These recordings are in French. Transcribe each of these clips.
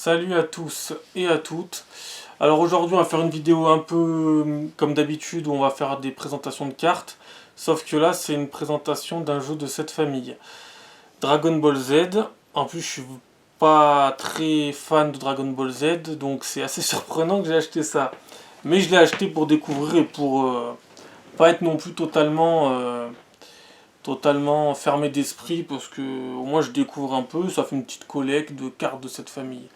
Salut à tous et à toutes. Alors aujourd'hui on va faire une vidéo un peu comme d'habitude où on va faire des présentations de cartes. Sauf que là c'est une présentation d'un jeu de cette famille. Dragon Ball Z. En plus je suis pas très fan de Dragon Ball Z, donc c'est assez surprenant que j'ai acheté ça. Mais je l'ai acheté pour découvrir et pour pas être non plus totalement fermé d'esprit, parce que au moins je découvre un peu, ça fait une petite collecte de cartes de cette famille.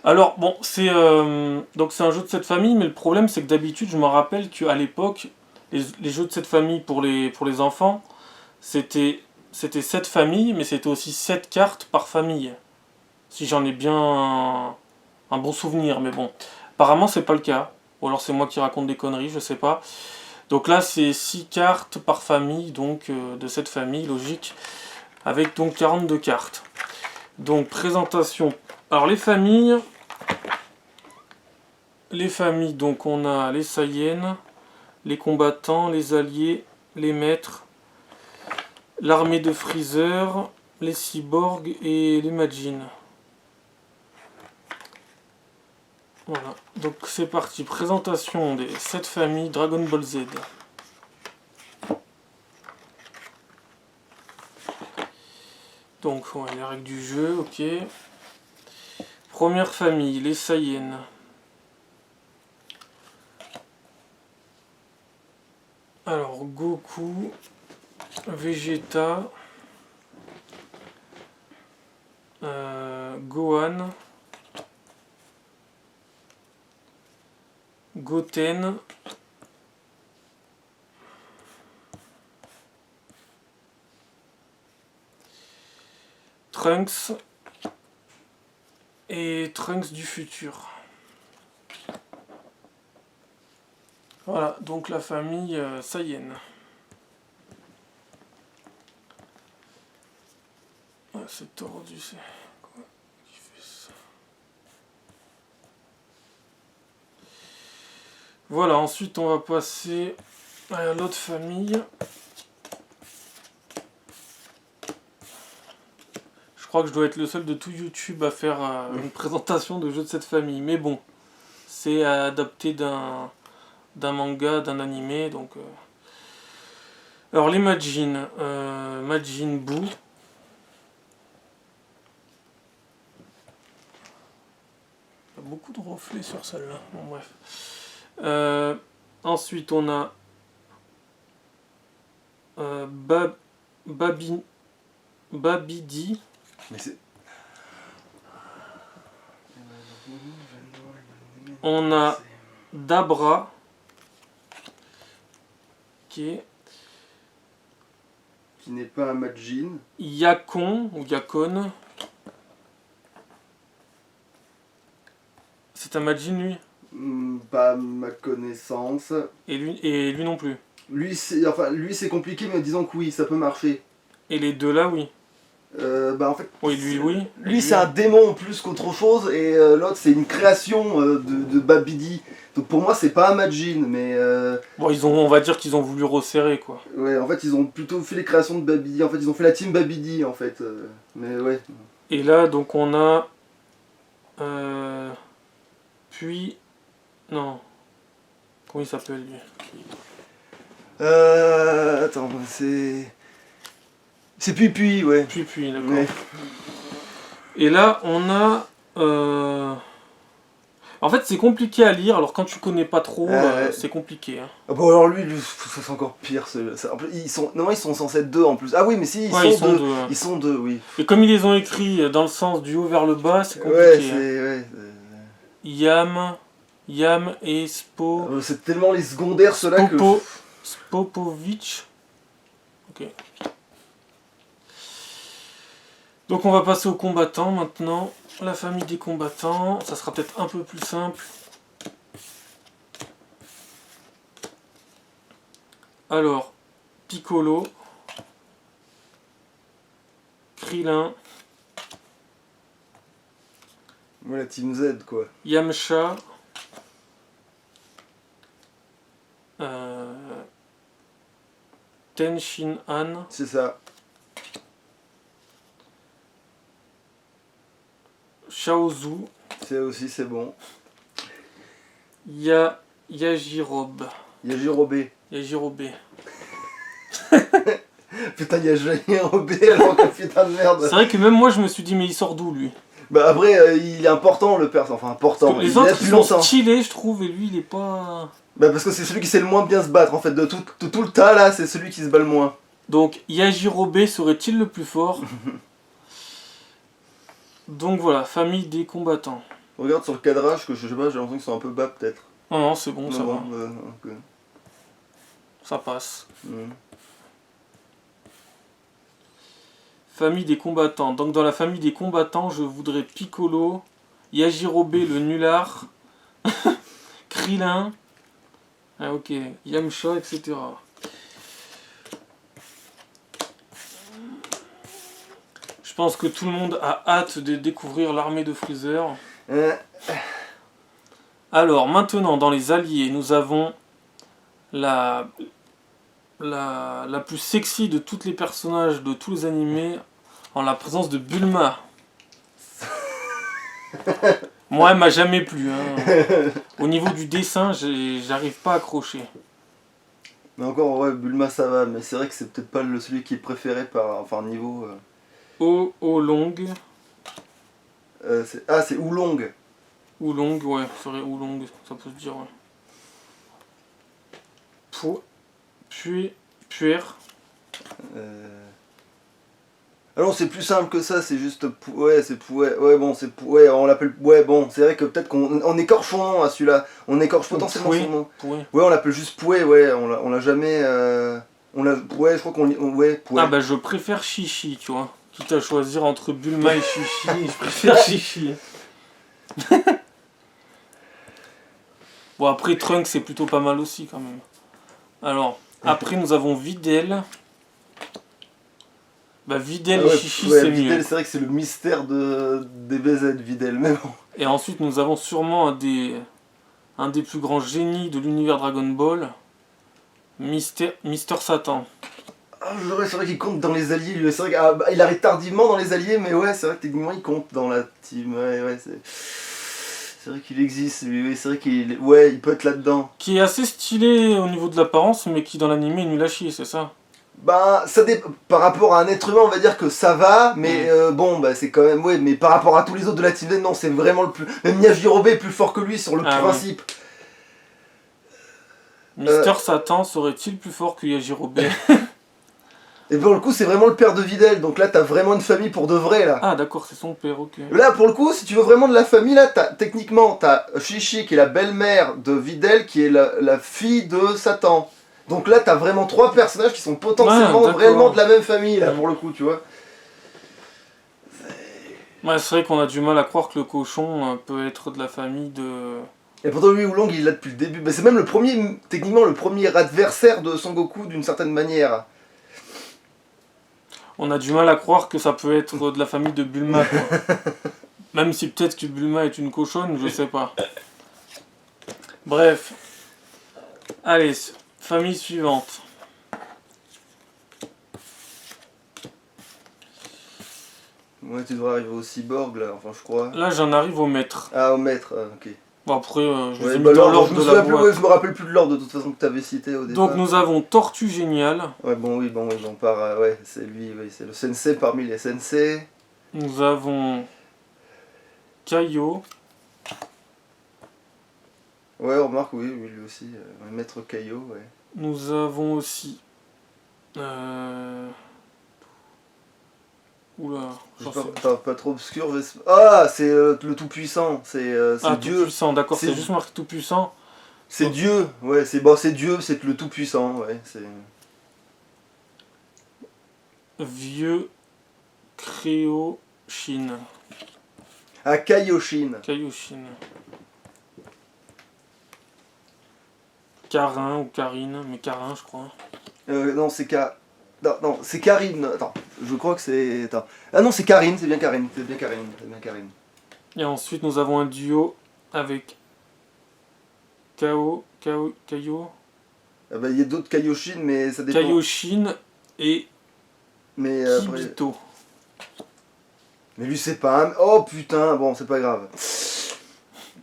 Alors bon, donc c'est un jeu de cette famille, mais le problème c'est que d'habitude je me rappelle qu'à l'époque, les jeux de cette famille pour les enfants, c'était 7 familles, mais c'était aussi 7 cartes par famille. Si j'en ai bien un bon souvenir, mais bon. Apparemment c'est pas le cas. Ou alors c'est moi qui raconte des conneries, je sais pas. Donc là c'est 6 cartes par famille, donc de cette famille, logique. Avec donc 42 cartes. Donc présentation. Alors les familles, donc on a les Saiyans, les combattants, les alliés, les maîtres, l'armée de Freezer, les cyborgs et les Majin. Voilà, donc c'est parti, présentation des 7 familles Dragon Ball Z. Donc ouais, les règles du jeu, ok. Première famille, les Saiyans. Alors Goku, Vegeta, Gohan, Goten, Trunks et Trunks du futur. Voilà, donc la famille Saiyan. Ah, c'est tordu, c'est quoi qui fait ça? Voilà, ensuite on va passer à l'autre famille. Je crois que je dois être le seul de tout YouTube à faire une présentation de jeux de cette famille. Mais bon, c'est adapté d'un manga, d'un animé, donc... Alors les Majin, Majin Buu. Il y a beaucoup de reflets sur celle-là, bon bref. Ensuite on a Babidi. Mais c'est... On a Dabra. Qui n'est pas un Majin. Yakon ou Yakon. C'est un Majin lui? Pas ma connaissance. Et lui non plus? Lui c'est compliqué, mais disons que oui, ça peut marcher. Et les deux là, oui. En fait, Oui, lui, oui. Lui c'est un démon plus qu'autre chose, et l'autre c'est une création de Babidi. Donc pour moi c'est pas un Majin, mais... Bon, on va dire qu'ils ont voulu resserrer, quoi. Ouais, en fait ils ont plutôt fait les créations de Babidi, en fait ils ont fait la team Babidi, en fait. Mais ouais. Et là, donc on a... Puis... Non. Comment il s'appelle, lui? Attends, c'est... C'est Puis, ouais. Puis, d'accord. Ouais. Et là, on a... En fait, c'est compliqué à lire, alors quand tu connais pas trop, Ouais. c'est compliqué. Hein. Ah bon, alors lui c'est encore pire. En plus, non, ils sont censés être deux en plus. Ah oui, mais si, Ils sont deux. Ils sont deux, oui. Et comme ils les ont écrits dans le sens du haut vers le bas, c'est compliqué. Ouais, c'est... Ouais, Yam et Spo... c'est tellement les secondaires, ceux-là, que... Spopovic. Ok. Donc on va passer aux combattants maintenant. La famille des combattants, ça sera peut-être un peu plus simple. Alors, Piccolo, Krillin, Ouais, la Team Z, quoi. Yamcha, Ten Shin Han, C'est ça. Chaozu, C'est aussi, c'est bon. Yajirobe. Yajirobe. Yajirobe. Putain, il y a Yajirobe alors que putain de C'est merde. vrai que même moi je me suis dit mais il sort d'où lui? Bah après, il est important le perso, enfin Parce important. que Il les est là autres depuis ils sont longtemps. stylés je trouve et lui il est pas... Bah parce que c'est celui qui sait le moins bien se battre en fait. De tout le tas là, c'est celui qui se bat le moins. Donc Yajirobe serait-il le plus fort? Donc voilà, famille des combattants. Regarde sur le cadrage que je sais pas, j'ai l'impression qu'ils sont un peu bas peut-être. Non non c'est bon, ça va, ok. ça passe. Hmm. Famille des combattants. Donc dans la famille des combattants, je voudrais Piccolo, Yajirobe le nulard, Krillin, ah, ok, Yamcha, etc. Je pense que tout le monde a hâte de découvrir l'armée de Freezer. Euh, Alors maintenant dans les alliés, nous avons la plus sexy de tous les personnages de tous les animés en la présence de Bulma. Moi, elle m'a jamais plu. Hein. Au niveau du dessin, j'arrive pas à accrocher. Mais encore, ouais, Bulma ça va, mais c'est vrai que c'est peut-être pas celui qui est préféré par. Enfin, niveau. Oolong. C'est Oolong. Oolong, ouais, c'est vrai, Oolong, ça peut se dire, ouais. Puer. Ah non, c'est plus simple que ça, c'est juste. Ouais, c'est Pouet. Ouais, bon, c'est Pouet, on l'appelle. Ouais, bon, c'est vrai que peut-être qu'on écorche son nom à celui-là. On écorche potentiellement son nom. Pouet. Ouais, on l'appelle juste Pouet, ouais, on l'a jamais. Ouais, je crois ouais, Pouet. Ah bah, je préfère Chichi, tu vois. Quitte à choisir entre Bulma et Chichi, je préfère Chichi. Bon, après, Trunks, c'est plutôt pas mal aussi, quand même. Alors, après, nous avons Videl. Bah, Videl et Chichi, ouais, c'est Videl, mieux. c'est vrai que c'est le mystère des BZ, Videl, mais bon. Et ensuite, nous avons sûrement un des plus grands génies de l'univers Dragon Ball, Mister Satan. Ah, c'est vrai qu'il compte dans les alliés, lui. C'est vrai qu'il arrive tardivement dans les alliés, mais ouais, c'est vrai que techniquement il compte dans la team. Ouais, c'est vrai qu'il existe, lui. Oui, c'est vrai qu'il il peut être là-dedans. Qui est assez stylé au niveau de l'apparence, mais qui dans l'anime est nul à chier, c'est ça? Bah, par rapport à un être humain, on va dire que ça va, mais bon, bah c'est quand même. Ouais, mais par rapport à tous les autres de la team, non, c'est vraiment le plus. Même Yajirobe est plus fort que lui sur le principe. Mister Satan serait-il plus fort que Yajirobe? Et pour le coup, c'est vraiment le père de Videl, donc là, t'as vraiment une famille pour de vrai, là. Ah, d'accord, c'est son père, ok. Là, pour le coup, si tu veux vraiment de la famille, là, techniquement, t'as Chichi qui est la belle-mère de Videl, qui est la fille de Satan. Donc là, t'as vraiment trois personnages qui sont potentiellement réellement de la même famille, là, pour le coup, tu vois. Ouais, c'est vrai qu'on a du mal à croire que le cochon peut être de la famille de... Et pourtant, lui, Oolong, il est là depuis le début. Mais c'est même techniquement, le premier adversaire de Son Goku, d'une certaine manière. On a du mal à croire que ça peut être de la famille de Bulma, quoi. Même si peut-être que Bulma est une cochonne, je sais pas. Bref. Allez, famille suivante. Ouais, tu devrais arriver au cyborg, là, enfin, je crois. Là, j'en arrive au maître. Ah, au maître, ok. Bon, après, je les ai mis bah dans l'ordre de la boîte. je me rappelle plus de l'ordre, de toute façon, que t'avais cité au départ. Donc, nous avons Tortue Géniale. Ouais, bon, ouais, c'est lui, oui, c'est le sensei parmi les sensei. Nous avons Kaio. Ouais, remarque, oui, lui aussi, maître Kaio, ouais. Nous avons aussi... Oula, pas trop obscur. Ah, c'est le tout-puissant, c'est Dieu. Tout-puissant, d'accord, c'est juste marqué tout-puissant. C'est Dieu, ouais, c'est Dieu, c'est le tout-puissant, ouais, c'est... Vieux Créoshin. Ah, Kaioshin. Kaioshin. Karin ou Karine, mais Karin, je crois. Non, c'est Non, c'est Karine. Attends, je crois que c'est... Attends. Ah non, c'est Karine, c'est bien Karine. Et ensuite, nous avons un duo avec Kaio. Ah bah, il y a d'autres Kaioshin, mais ça dépend. Kaioshin et mais Kibito. Mais lui, c'est pas un... Oh putain, bon, c'est pas grave.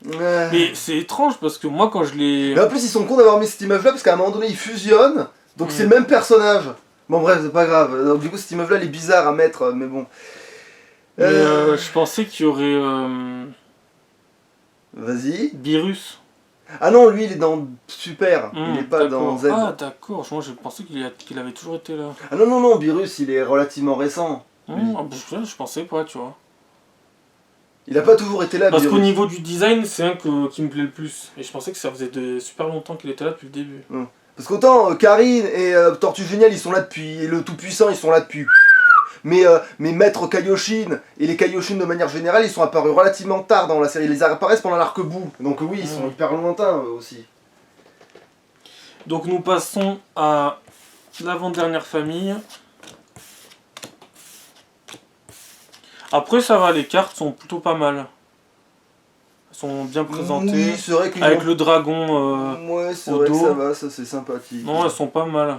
Mais c'est étrange parce que moi, quand je l'ai. Mais en plus, ils sont cons d'avoir mis cette image-là parce qu'à un moment donné, ils fusionnent. Donc c'est le même personnage. Bon, bref, c'est pas grave. Donc du coup, cette image-là, elle est bizarre à mettre, mais bon. Mais je pensais qu'il y aurait. Vas-y. Beerus. Ah non, lui, il est dans Super. Il est pas dans Z. Ah, d'accord. Moi, je pensais qu'il avait toujours été là. Ah non, non, non, Beerus, il est relativement récent. Je pensais pas, tu vois. Il a pas toujours été là, Parce qu'au Beerus. niveau du design, c'est un qui me plaît le plus. Et je pensais que ça faisait super longtemps qu'il était là depuis le début. Parce qu'autant Karine et Tortue Géniale, ils sont là depuis... Et le Tout-Puissant, ils sont là depuis... Mais Maître Kaioshin et les Kaioshin de manière générale, ils sont apparus relativement tard dans la série. Ils apparaissent pendant l'arc-bout. Donc oui, ils sont hyper lointains aussi. Donc nous passons à l'avant-dernière famille. Après ça va, les cartes sont plutôt pas mal. Elles sont bien présentées. Oui, c'est vrai avec le dragon ouais, c'est au vrai dos. que ça va, ça c'est sympathique. Non, elles sont pas mal.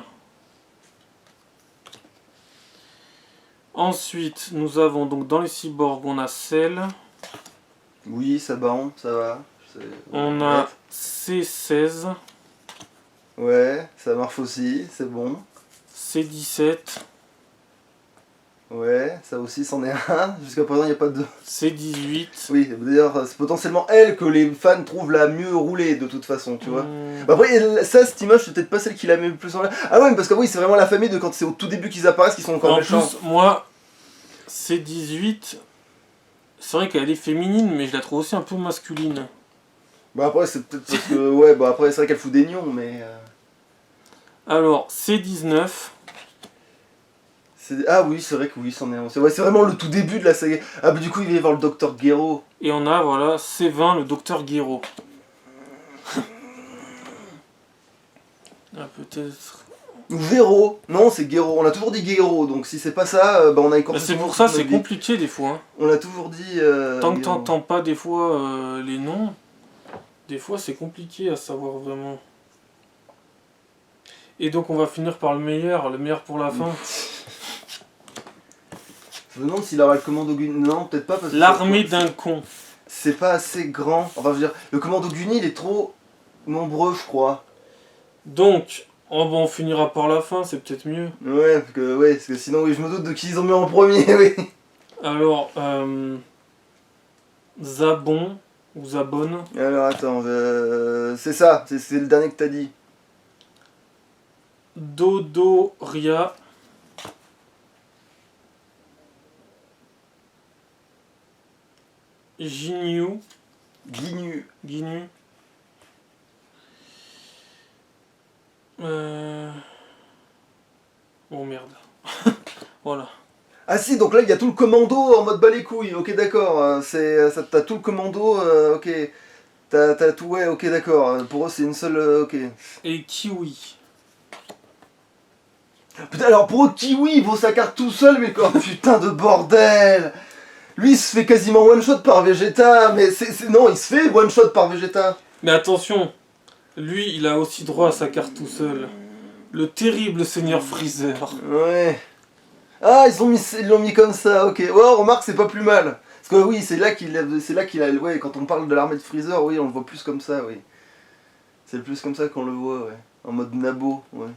Ensuite, nous avons donc dans les cyborgs, on a Cell. Oui, ça va, ça va. On a C16. Ouais, ça marche aussi, c'est bon. C17. Ouais, ça aussi c'en est un. Jusqu'à présent, il n'y a pas de... C18. Oui, d'ailleurs, c'est potentiellement elle que les fans trouvent la mieux roulée, de toute façon, tu vois. Après, ça, cette image, c'est peut-être pas celle qui la met le plus en l'air. Ah ouais, parce que oui, c'est vraiment la famille de quand c'est au tout début qu'ils apparaissent, qui sont encore méchants. En plus, moi, C18, c'est vrai qu'elle est féminine, mais je la trouve aussi un peu masculine. Bah après, c'est peut-être parce que... Ouais, bah après, c'est vrai qu'elle fout des nions, mais... Alors, C19. Ah oui, c'est vrai que oui, c'en est un. C'est vraiment le tout début de la saga. Ah bah du coup, il va y avoir le docteur Gero. Et on a, voilà, C20, le docteur Gero. Ah, peut-être... Ou Véro. Non, c'est Gero. On a toujours dit Gero, donc si c'est pas ça, bah on a écorché. C'est pour ça, c'est compliqué des fois. Hein. On a toujours dit... Tant que t'entends pas des fois les noms, des fois c'est compliqué à savoir vraiment. Et donc on va finir par le meilleur pour la fin. Je me demande s'il aura le commando Guni. Non, peut-être pas parce que... L'armée d'un con. C'est pas assez grand. Enfin, je veux dire, le commando Guni, il est trop nombreux, je crois. Donc, on finira par la fin, c'est peut-être mieux. Ouais, parce que sinon, oui, je me doute de qui ils ont mis en premier, oui. Alors, Zabon, ou Zabon. Alors, attends, c'est ça, c'est le dernier que t'as dit. Dodoria. Ginyu. Ginyu. Oh merde. Voilà. Ah si, donc là il y a tout le commando en mode bas les couilles, ok d'accord, t'as tout le commando, ok, t'as tout, ouais, ok d'accord, pour eux c'est une seule, ok. Et Kiwi. Putain, alors pour eux Kiwi il vaut sa carte tout seul, mais quoi, putain de bordel. Lui il se fait quasiment one shot par Vegeta, mais non, il se fait one shot par Vegeta. Mais attention, lui il a aussi droit à sa carte tout seul. Le terrible seigneur Freezer. Ouais. Ah, ils l'ont mis comme ça, ok. Ouais, remarque, c'est pas plus mal. Parce que oui, c'est là qu'il a, ouais, quand on parle de l'armée de Freezer, oui, on le voit plus comme ça, oui. C'est plus comme ça qu'on le voit, ouais. En mode Nabo, ouais.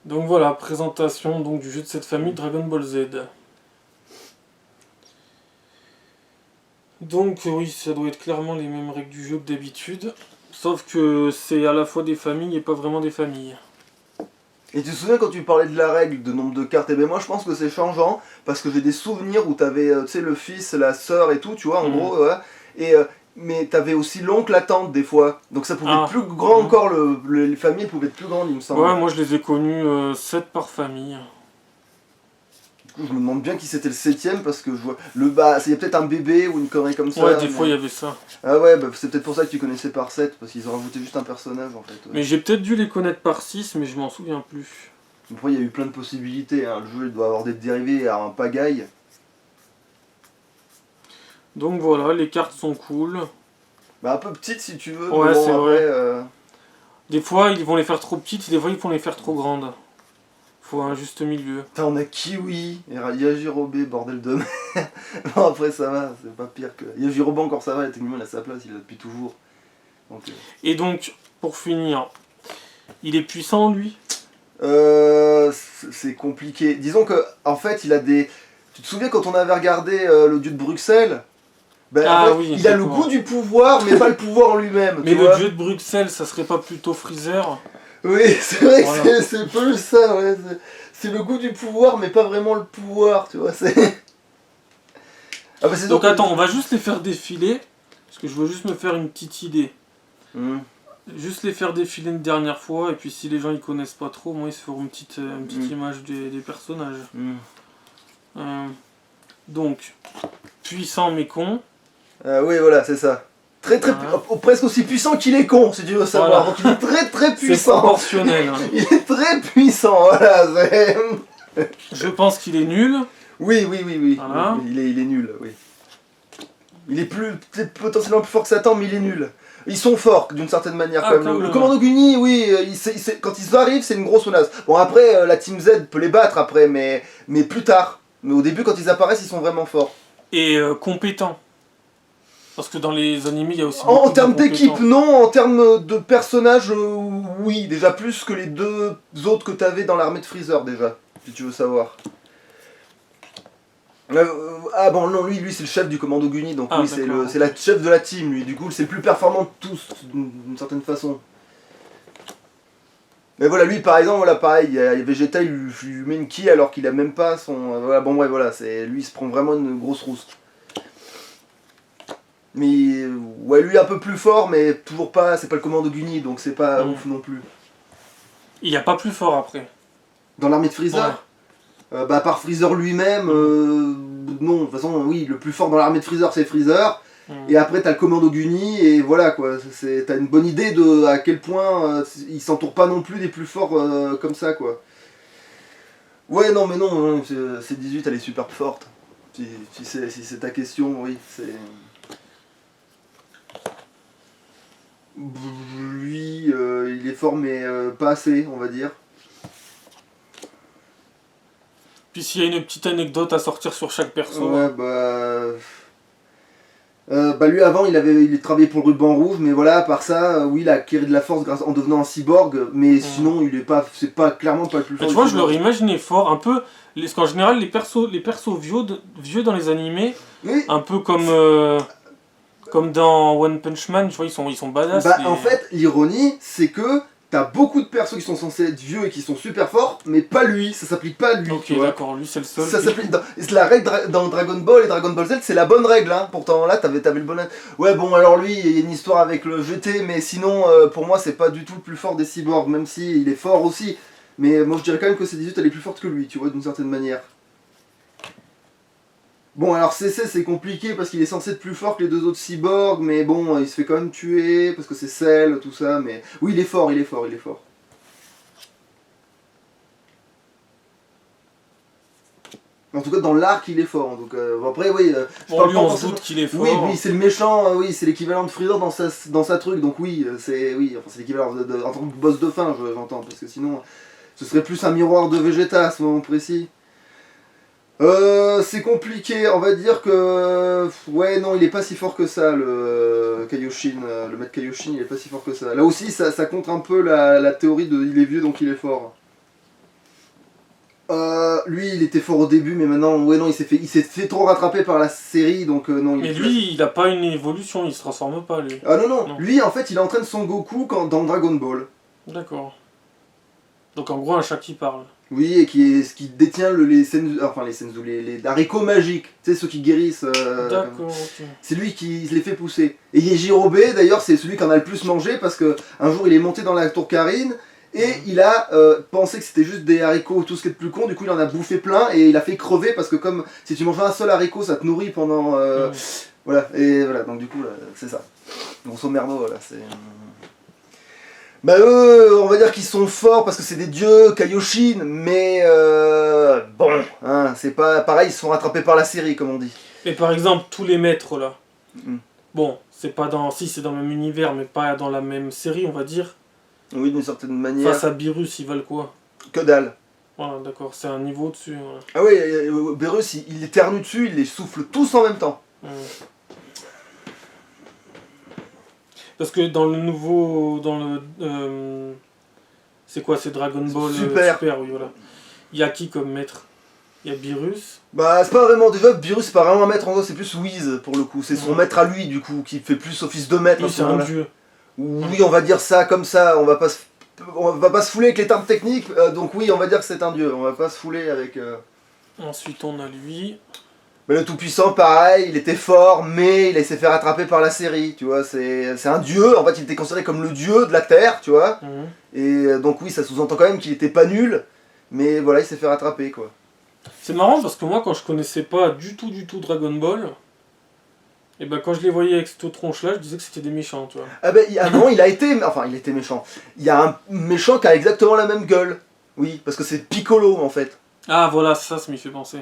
Donc voilà, présentation donc, du jeu de cette famille Dragon Ball Z. Donc oui, ça doit être clairement les mêmes règles du jeu que d'habitude. Sauf que c'est à la fois des familles et pas vraiment des familles. Et tu te souviens quand tu parlais de la règle de nombre de cartes? Et ben moi je pense que c'est changeant, parce que j'ai des souvenirs où t'avais, tu sais, le fils, la sœur et tout, tu vois, en gros, ouais. Et, mais t'avais aussi l'oncle, la tante des fois. Donc ça pouvait être plus grand encore, les familles pouvaient être plus grandes, il me semble. Ouais, moi je les ai connus 7 par famille. Du coup, je me demande bien qui c'était le 7ème, parce que je vois... Le bas, il y a peut-être un bébé ou une connerie comme ça. Ouais, des fois il y avait ça. Ah ouais, bah, c'est peut-être pour ça que tu connaissais par 7, parce qu'ils ont rajouté juste un personnage en fait. Ouais. Mais j'ai peut-être dû les connaître par 6, mais je m'en souviens plus. Après, il y a eu plein de possibilités, hein. Le jeu il doit avoir des dérivés à un pagaille. Donc voilà, les cartes sont cool. Bah un peu petites si tu veux, ouais, mais bon, c'est après... vrai. Des fois ils vont les faire trop petites, des fois ils vont les faire trop grandes. faut un juste milieu. Putain, on a Kiwi, et Yajirobe, bordel de merde. Non, après ça va, c'est pas pire que... Yajirobe encore ça va, techniquement il a sa place, il l'a depuis toujours. Donc, Et donc, pour finir, il est puissant lui? c'est compliqué. Disons que, en fait, il a des... Tu te souviens quand on avait regardé le dieu de Bruxelles? Ben, en fait, Oui, il a le goût du pouvoir, mais pas le pouvoir en lui-même. Mais le dieu de Bruxelles, ça serait pas plutôt Freezer? Oui, c'est vrai Voilà. que c'est peu ça, ouais. C'est le goût du pouvoir, mais pas vraiment le pouvoir, tu vois. Ah bah, Donc attends, on va juste les faire défiler, parce que je veux juste me faire une petite idée. Juste les faire défiler une dernière fois, et puis si les gens ils connaissent pas trop, moi ils se feront une petite image des personnages. Donc, puissant mais con. Oui, voilà, c'est ça. Presque aussi puissant qu'il est con, si tu veux savoir. Voilà. Donc il est très très C'est puissant. proportionnel. Hein. Il est très puissant, voilà. Je pense qu'il est nul. Oui. Voilà. Il est nul, oui. Il est peut-être potentiellement plus fort que Satan, mais il est nul. Ils sont forts d'une certaine manière quand même. Le Commando Guni, oui, quand ils arrivent, c'est une grosse menace. Bon après, la Team Z peut les battre après, mais plus tard. Mais au début, quand ils apparaissent, ils sont vraiment forts. Et compétent. Parce que dans les animés, il y a aussi... En termes d'équipe, non. En termes de personnages, oui. Déjà plus que les deux autres que t'avais dans l'armée de Freezer, déjà. Si tu veux savoir. Ah bon, non, lui c'est le chef du Commando Guni, donc oui, c'est la chef de la team, lui. Du coup, c'est le plus performant de tous, d'une certaine façon. Mais voilà, lui par exemple, voilà, pareil, Vegeta il lui met une ki alors qu'il a même pas son... voilà, bon bref, voilà, lui il se prend vraiment une grosse rousse. Mais ouais, lui un peu plus fort, mais toujours pas, c'est pas le Commando Guni, donc c'est pas ouf non plus. Il n'y a pas plus fort après. Dans l'armée de Freezer à part Freezer lui-même, non, de toute façon, oui, le plus fort dans l'armée de Freezer c'est Freezer. Et après t'as le Commando Guni et voilà quoi, t'as une bonne idée de à quel point il s'entoure pas non plus des plus forts comme ça quoi. Ouais non mais non, C18 elle est super forte. Si c'est ta question, oui, c'est... Lui, il est fort mais pas assez on va dire. Puis s'il y a une petite anecdote à sortir sur chaque perso... Ouais lui avant il travaillait pour le ruban rouge, mais voilà, à part ça, oui il a acquis de la force en devenant un cyborg, mais sinon il est pas, c'est pas clairement pas le plus fort. Tu vois, je l'aurais imaginé fort, un peu, parce qu'en général les persos vieux dans les animés, oui. Un peu comme dans One Punch Man, tu vois, ils sont badass. En fait, l'ironie, c'est que t'as beaucoup de persos qui sont censés être vieux et qui sont super forts, mais pas lui, ça s'applique pas à lui. Ok, d'accord, lui c'est le seul. Ça s'applique la règle dans Dragon Ball et Dragon Ball Z, c'est la bonne règle, hein. Pourtant là, t'avais le bon... Ouais, bon, alors lui, il y a une histoire avec le GT, mais sinon, pour moi, c'est pas du tout le plus fort des cyborgs, même si il est fort aussi. Mais moi, je dirais quand même que C18, elle est plus forte que lui, tu vois, d'une certaine manière. Bon, alors CC c'est compliqué parce qu'il est censé être plus fort que les deux autres cyborgs, mais bon, il se fait quand même tuer parce que c'est Cell, tout ça, mais... Oui, il est fort. En tout cas, dans l'arc, il est fort. Donc, après, oui... Bon, lui, on se doute qu'il est fort. Oui, c'est le méchant, oui, c'est l'équivalent de Freezer dans sa truc, donc oui, c'est l'équivalent en tant que boss de fin, j'entends, parce que sinon, ce serait plus un miroir de Vegeta à ce moment précis. C'est compliqué, on va dire que... Ouais, non, il est pas si fort que ça, le Kaioshin, le maître Kaioshin, il est pas si fort que ça. Là aussi, ça contre un peu la théorie de il est vieux donc il est fort. Lui, il était fort au début, mais maintenant, ouais, non, il s'est fait trop rattraper par la série, donc non. Mais lui, il a pas une évolution, il se transforme pas, lui. Ah non. Lui, en fait, il entraîne son Goku dans Dragon Ball. D'accord. Donc en gros, un chat qui parle. Oui, et qui détient les haricots magiques, tu sais, ceux qui guérissent. D'accord, ok. C'est lui qui les fait pousser. Et Yajirobe, d'ailleurs, c'est celui qui en a le plus mangé parce que un jour il est monté dans la tour Karine et il a pensé que c'était juste des haricots ou tout ce qui est de plus con, du coup il en a bouffé plein et il a fait crever parce que comme si tu manges un seul haricot, ça te nourrit pendant. Voilà, et voilà, donc du coup, c'est ça. Grosso merdo, voilà, c'est. Bah eux, on va dire qu'ils sont forts parce que c'est des dieux, Kaioshin, mais bon, hein, c'est pas pareil, ils se sont rattrapés par la série comme on dit. Mais par exemple, tous les maîtres là, bon, c'est pas dans... Si, c'est dans le même univers, mais pas dans la même série, on va dire. Oui, d'une certaine manière. Face à Beerus, ils valent quoi? Que dalle. Voilà, d'accord, c'est un niveau dessus. Voilà. Ah ouais, Beerus, il éternue dessus, il les souffle tous en même temps. Mm. Parce que dans le nouveau... Dans le... c'est quoi, c'est Dragon Ball Super. Super, oui, voilà. Il y a qui comme maître? Il y a Beerus. Bah, c'est pas vraiment. Déjà, Beerus, c'est pas vraiment un maître en soi, c'est plus Whis pour le coup. C'est son Ouais. maître à lui, du coup, qui fait plus office de maître. Lui, à ce c'est un moment-là. dieu. Oui, on va dire ça comme ça, on va pas se fouler avec les termes techniques, donc oui, on va dire que c'est un dieu, on va pas se fouler avec... Ensuite, on a lui. Mais le Tout-Puissant, pareil, il était fort, mais il s'est fait rattraper par la série, tu vois, c'est un dieu, en fait il était considéré comme le dieu de la Terre, tu vois, Mhm. et donc oui, ça sous-entend quand même qu'il était pas nul, mais voilà, il s'est fait rattraper, quoi. C'est marrant parce que moi, quand je connaissais pas du tout Dragon Ball, et ben quand je les voyais avec cette tronche-là, je disais que c'était des méchants, tu vois. Ah ben, non, il était méchant. Il y a un méchant qui a exactement la même gueule, oui, parce que c'est Piccolo, en fait. Ah, voilà, ça m'y fait penser.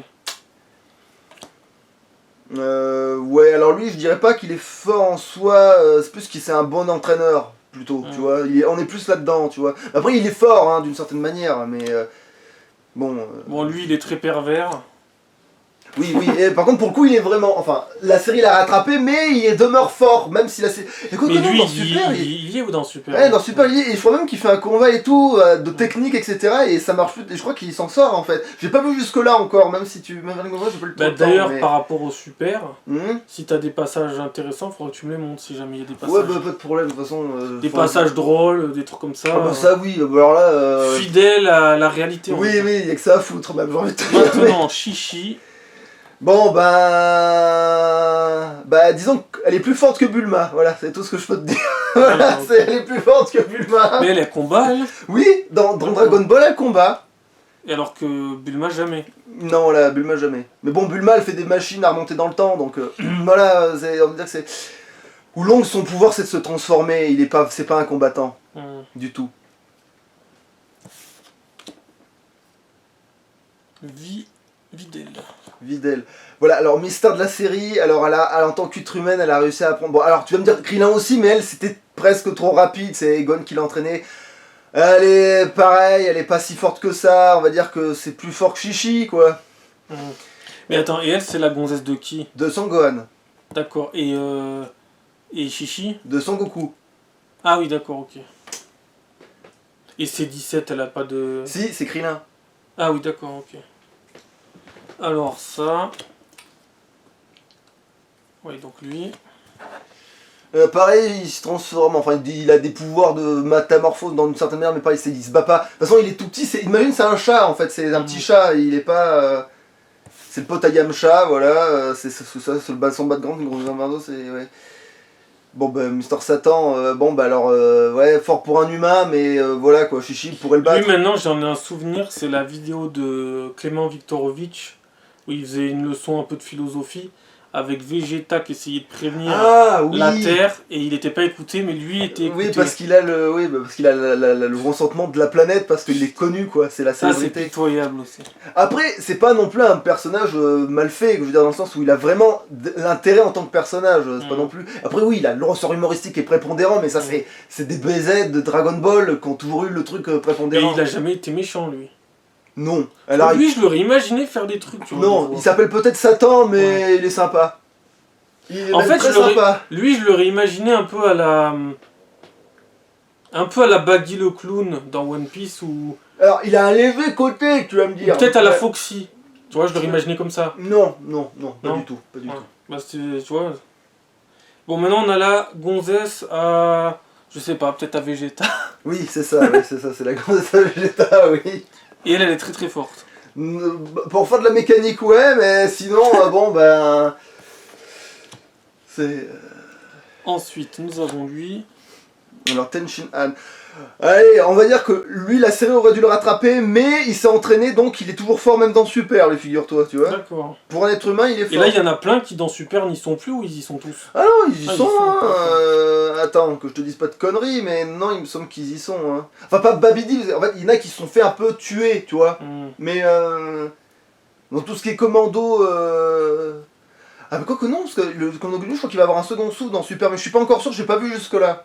Ouais, alors lui, je dirais pas qu'il est fort en soi, c'est plus qu'il c'est un bon entraîneur, plutôt, tu vois. On est plus là-dedans, tu vois. Après, il est fort, hein, d'une certaine manière, mais bon. Bon, lui, il est très pervers. Oui, et par contre, pour le coup, il est vraiment. Enfin, la série l'a rattrapé, mais il demeure fort, même si la série. Écoute, Mais non, lui, dans Super, il y est où dans Super? Ouais, dans Super, il y est, et je crois même qu'il fait un combat et tout, de technique, etc. Et ça marche plus, et je crois qu'il s'en sort en fait. J'ai pas vu jusque-là encore, même si tu. Même avec moi, j'ai pas le temps. Bah, d'ailleurs, par rapport au Super, Hmm. si t'as des passages intéressants, faudrait que tu me les montres si jamais il y a des passages. Ouais, bah, pas de problème, de toute façon. Des passages drôles, des trucs comme ça. Ah, bah, ça, oui, alors là. Fidèles à la réalité. Oui, il y a que ça à foutre, même, j'ai envie de te dire. Maintenant, Chichi. Bon, disons qu'elle est plus forte que Bulma, voilà, c'est tout ce que je peux te dire. Voilà, ok. elle est plus forte que Bulma. Mais elle combat, elle. Oui, dans Dragon Ball, elle combat. Et alors que Bulma, jamais. Non, là, Bulma, jamais. Mais bon, Bulma, elle fait des machines à remonter dans le temps, donc voilà, on va dire que c'est... Oolong, son pouvoir, c'est de se transformer, c'est pas un combattant, du tout. Videl. Videl. Voilà, alors mystère de la série, alors elle, en tant qu'être humaine, elle a réussi à apprendre... Bon, alors tu vas me dire Krillin aussi, mais elle, c'était presque trop rapide, c'est Egon qui l'a entraînée. Elle est pareil, elle est pas si forte que ça, on va dire que c'est plus fort que Chichi, quoi. Mais attends, et elle, c'est la gonzesse de qui? De Son Gohan. D'accord, et Chichi? De Son Goku. Ah oui, d'accord, ok. Et C17, elle a pas de... Si, c'est Krillin. Ah oui, d'accord, ok. Alors ça... Oui, donc lui... Pareil, il se transforme, enfin il a des pouvoirs de métamorphose dans une certaine manière, mais pareil, il se bat pas. De toute façon, il est tout petit, imagine c'est un chat en fait, c'est un petit chat, il est pas... c'est le pote à Yamcha, voilà, c'est ça, c'est son background, une grosse Zambardo, c'est... Ouais. Bon bah Mister Satan, ouais, fort pour un humain, mais voilà quoi, Chichi pourrait le battre. Lui maintenant, j'en ai un souvenir, c'est la vidéo de Clément Viktorovitch, où il faisait une leçon un peu de philosophie, avec Vegeta qui essayait de prévenir la Terre, et il n'était pas écouté, mais lui était écouté. Oui, parce qu'il a le consentement de la planète, parce qu'il est connu, quoi, c'est la célébrité. C'est pitoyable aussi. Après, c'est pas non plus un personnage mal fait, je veux dire, dans le sens où il a vraiment l'intérêt en tant que personnage, c'est pas non plus... Après oui, il a le ressort humoristique qui est prépondérant, mais ça c'est des BZ de Dragon Ball qui ont toujours eu le truc prépondérant. Et il a jamais été méchant, lui. Non. Alors, lui, je l'aurais imaginé faire des trucs. Tu vois, non, il s'appelle peut-être Satan, mais il est sympa. Il est en fait, très sympa. Lui, je l'aurais imaginé un peu à la... Un peu à la Baggy le clown dans One Piece ou... Alors, il a un léger côté, tu vas me dire. Peut-être à la Foxy. Tu vois, je l'aurais imaginé comme ça. Non, pas du tout. Bah, tu vois... Bon, maintenant, on a la gonzesse à... Je sais pas, peut-être à Vegeta. Oui, c'est ça, c'est la gonzesse à Vegeta, oui. Et elle est très très forte. Pour faire de la mécanique, ouais, mais sinon, c'est... Ensuite, nous avons lui... Alors, Tenshin Han. Allez, on va dire que lui, la série aurait dû le rattraper, mais il s'est entraîné, donc il est toujours fort même dans Super, les figure-toi, tu vois. D'accord. Pour un être humain, il est fort. Et là, il y en a plein qui dans Super n'y sont plus ou ils y sont tous? Ah non, ils y sont, attends, que je te dise pas de conneries, mais non, il me semble qu'ils y sont, hein. Enfin, pas Babidi, en fait, il y en a qui se sont fait un peu tuer, tu vois. Mais, dans tout ce qui est commando, Ah, mais quoi que non, parce que le Commando Gunnu, je crois qu'il va avoir un second sou dans Super, mais je suis pas encore sûr, j'ai pas vu jusque-là.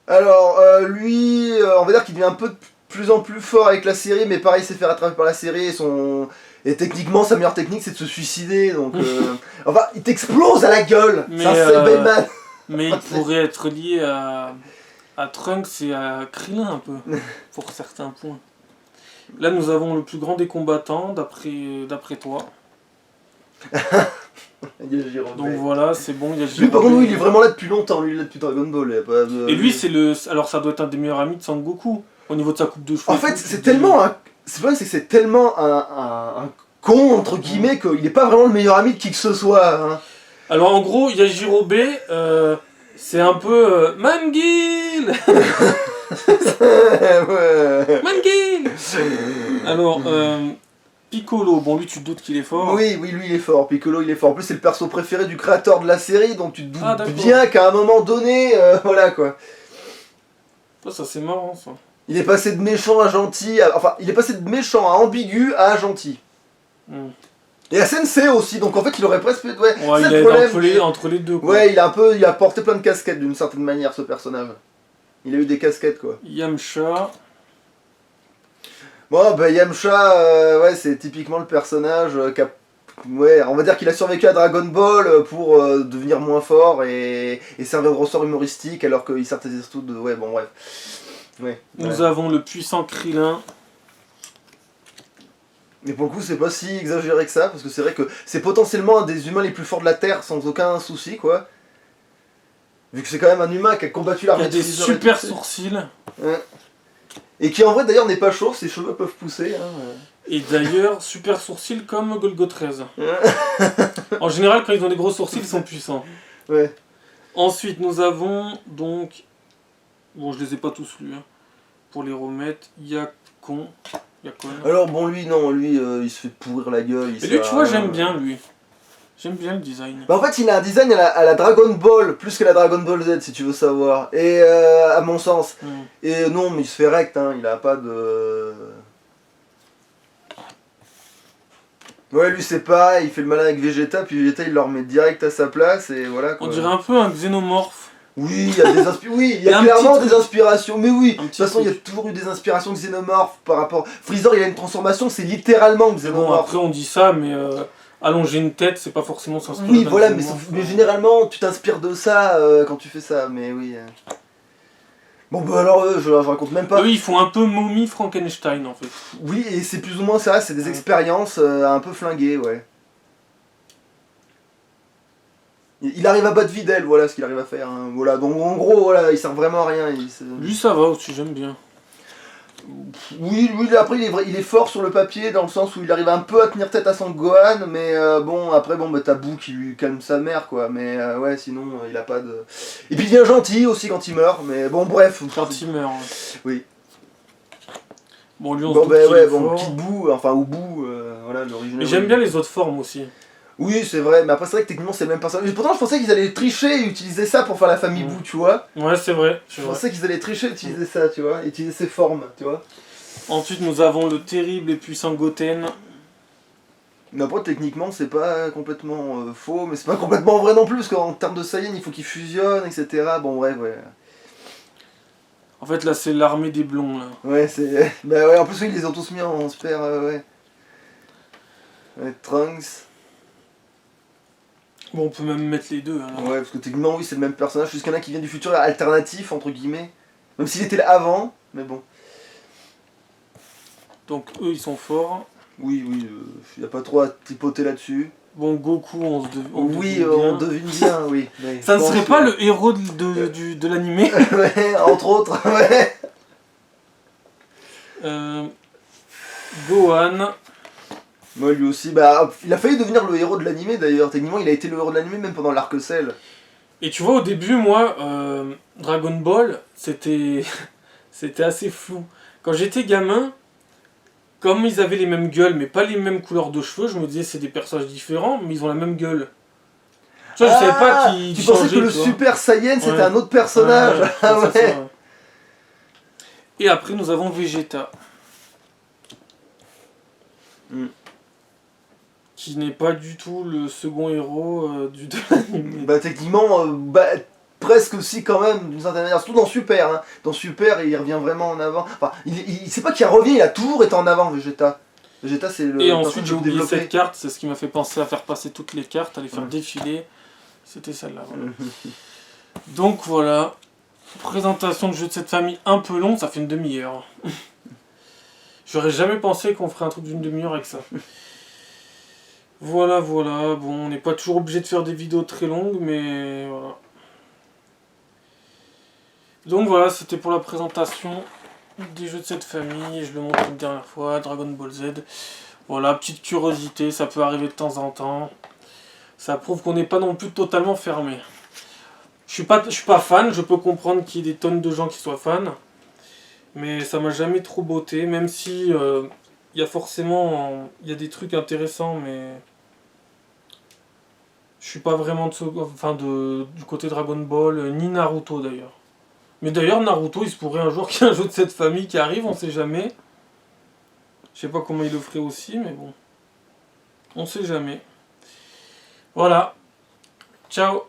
Alors, lui, on va dire qu'il devient un peu de plus en plus fort avec la série, mais pareil, il s'est fait rattraper par la série et techniquement, sa meilleure technique, c'est de se suicider, donc... Enfin, il t'explose à la gueule. Mais, C'est un Saiyaman. Mais il pourrait être lié à Trunks et à Krillin un peu, pour certains points. Là, nous avons le plus grand des combattants, d'après toi. Donc voilà, c'est bon, il y a Lui, par contre, oui, il est vraiment là depuis longtemps, lui, il est là depuis Dragon Ball. Il y a pas de... Et lui, c'est le... Alors, ça doit être un des meilleurs amis de Sangoku, au niveau de sa coupe de cheveux. En fait, c'est tellement un... C'est vrai, c'est que c'est tellement un con, entre guillemets, qu'il n'est pas vraiment le meilleur ami de qui que ce soit. Hein. Alors, en gros, Yajirobe, c'est un peu... Mangil Ouais. Mangil Alors, Piccolo, bon, lui, tu te doutes qu'il est fort. Oui, lui il est fort, Piccolo il est fort. En plus, c'est le perso préféré du créateur de la série, donc tu te doutes d'accord. bien qu'à un moment donné, voilà quoi. Ça c'est marrant, ça. Il est passé de méchant à gentil, enfin, il est passé de méchant à ambigu à gentil. Et à Sensei aussi, donc en fait il aurait presque... Ouais, il c'est est le problème. entre les deux, quoi. Ouais, il a porté plein de casquettes d'une certaine manière, ce personnage. Il a eu des casquettes, quoi. Yamcha. Bon, bah Yamcha, ouais, c'est typiquement le personnage qui a... Ouais, on va dire qu'il a survécu à Dragon Ball pour devenir moins fort et servir de ressort humoristique alors qu'il sert des tout de... Ouais, bon, bref. Ouais, Nous avons le puissant Krillin. Mais pour le coup, c'est pas si exagéré que ça, parce que c'est vrai que c'est potentiellement un des humains les plus forts de la Terre sans aucun souci, quoi. Vu que c'est quand même un humain qui a combattu l'armée de Freezer. Qui a des super sourcils. Ouais. Et qui en vrai d'ailleurs n'est pas chauve, ses cheveux peuvent pousser. Hein. Et d'ailleurs, super sourcils comme Golgo 13. En général, quand ils ont des gros sourcils, ils sont puissants. Ouais. Ensuite, nous avons donc... Bon, je les ai pas tous lus. Hein. Pour les remettre, Yakon. Alors bon, lui, non, lui, il se fait pourrir la gueule. Mais lui, tu vois, j'aime bien, lui. J'aime bien le design. Bah en fait, il a un design à la Dragon Ball, plus que la Dragon Ball Z, si tu veux savoir. Et à mon sens. Et non, mais il se fait rect, hein, il a pas de... Ouais, lui c'est pareil, il fait le malin avec Vegeta, puis Vegeta il le remet direct à sa place, et voilà quoi. On dirait un peu un xénomorphe. Oui, il y a des oui, il y a clairement des inspirations, mais oui, de toute façon il y a toujours eu des inspirations xénomorphes par rapport... Freezer il a une transformation, c'est littéralement xénomorphe. Bon, après on dit ça, mais allonger une tête, c'est pas forcément s'inspirer. Oui, voilà, mais généralement tu t'inspires de ça quand tu fais ça, mais oui... Bon bah alors je raconte même pas. Eux ils font un peu momie Frankenstein en fait. Oui, et c'est plus ou moins ça, c'est des expériences un peu flinguées, ouais. Il arrive à battre Videl, voilà ce qu'il arrive à faire. Hein. Voilà, donc en gros, voilà, il sert vraiment à rien. Lui ça va aussi, j'aime bien. Oui, après il est fort sur le papier, dans le sens où il arrive un peu à tenir tête à son Gohan, mais bon, après bon, bah, t'as Boo qui lui calme sa mère, quoi. Mais ouais, sinon, il a pas de... Et puis il devient gentil aussi quand il meurt, mais bon, bref. Quand il meurt, ouais. Oui. Bon, lui on bon, se bah ouais, bon, Kid Boo, enfin, ou Boo, voilà, l'original. Mais j'aime bien les autres formes aussi. Oui, c'est vrai, mais après c'est vrai que techniquement c'est le même personnage. Mais pourtant je pensais qu'ils allaient tricher et utiliser ça pour faire la famille Boo, tu vois. Ouais, c'est vrai. Je pensais qu'ils allaient tricher et utiliser ça, tu vois, utiliser ces formes, tu vois. Ensuite nous avons le terrible et puissant Goten. Mais après techniquement c'est pas complètement faux, mais c'est pas complètement vrai non plus, parce qu'en termes de Saiyan il faut qu'ils fusionnent, etc. Bon bref, ouais. En fait là c'est l'armée des blonds là. Ouais, c'est... Bah ouais, en plus oui, ils les ont tous mis en super... ouais. Ouais, Trunks... Bon, on peut même mettre les deux. Alors. Ouais, parce que techniquement, oui, c'est le même personnage, juste qu'il y en a qui vient du futur alternatif, entre guillemets. Même s'il était là avant, mais bon. Donc eux, ils sont forts. Oui, y a pas trop à tripoter là-dessus. Bon, Goku, on devine bien, oui. Ouais, ça ne serait pas le héros de l'animé. Ouais, entre autres, ouais. Gohan. Moi, lui aussi, bah, il a failli devenir le héros de l'animé d'ailleurs. Techniquement, il a été le héros de l'animé même pendant l'arc Cell. Et tu vois, au début, moi, Dragon Ball, c'était assez flou. Quand j'étais gamin, comme ils avaient les mêmes gueules, mais pas les mêmes couleurs de cheveux, je me disais c'est des personnages différents, mais ils ont la même gueule. Tu vois, je savais pas qu'ils tu pensais que le Super Saiyan c'était un autre personnage. Ouais. Et après, nous avons Vegeta. Qui n'est pas du tout le second héros de l'anime. Bah techniquement, presque aussi quand même, d'une certaine manière, surtout dans Super. Hein. Dans Super, il revient vraiment en avant. Enfin, c'est pas qu'il revient, il a toujours été en avant, Vegeta. Vegeta, c'est le Et personnage ensuite, j'ai le plus oublié développé. cette carte, c'est ce qui m'a fait penser à faire passer toutes les cartes, à les faire défiler. C'était celle-là, voilà. Donc voilà, présentation de jeu de cette famille un peu long, ça fait une demi-heure. J'aurais jamais pensé qu'on ferait un truc d'une demi-heure avec ça. Voilà, voilà, bon, on n'est pas toujours obligé de faire des vidéos très longues, mais voilà. Donc voilà, c'était pour la présentation des jeux de cette famille, je le montre une dernière fois, Dragon Ball Z. Voilà, petite curiosité, ça peut arriver de temps en temps. Ça prouve qu'on n'est pas non plus totalement fermé. Je suis pas fan, je peux comprendre qu'il y ait des tonnes de gens qui soient fans. Mais ça m'a jamais trop botté, même si il y a forcément il y a des trucs intéressants, mais je suis pas vraiment du côté Dragon Ball, ni Naruto d'ailleurs. Mais d'ailleurs Naruto, il se pourrait un jour qu'il y ait un jeu de cette famille qui arrive, on sait jamais. Je sais pas comment il le ferait aussi, mais bon. On sait jamais. Voilà. Ciao.